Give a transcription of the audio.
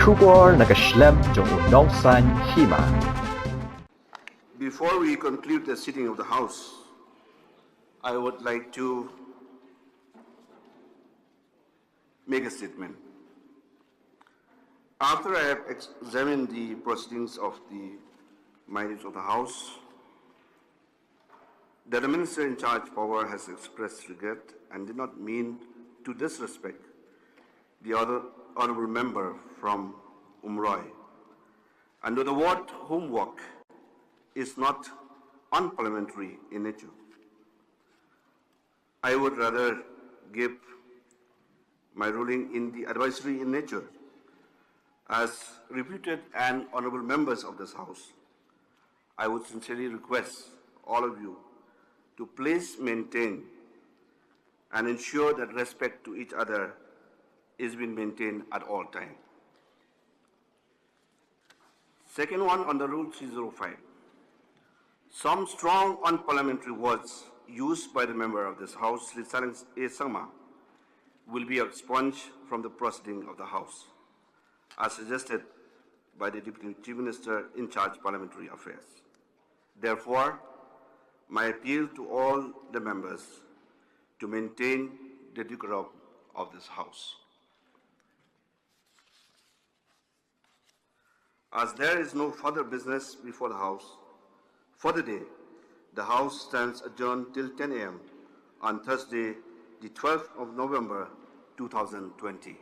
Kubor nagaslem jong unongsan Hima. Before we conclude the sitting of the House, I would like to make a statement. After I have examined the proceedings of the minutes of the House, that the Minister in charge power has expressed regret and did not mean to disrespect the other honourable member from Umroi. And the word homework is not unparliamentary in nature. I would rather give my ruling in the advisory in nature. As reputed and honourable members of this House, I would sincerely request all of you to please maintain and ensure that respect to each other is being maintained at all times. Second one on the Rule 305. Some strong unparliamentary words used by the member of this House, Saleng, will be expunged from the proceeding of the House, as suggested by the Deputy Chief Minister in charge of Parliamentary Affairs. Therefore, my appeal to all the members to maintain the decorum of this House. As there is no further business before the House for the day, the House stands adjourned till 10 a.m. on Thursday, the 12th of November, 2020.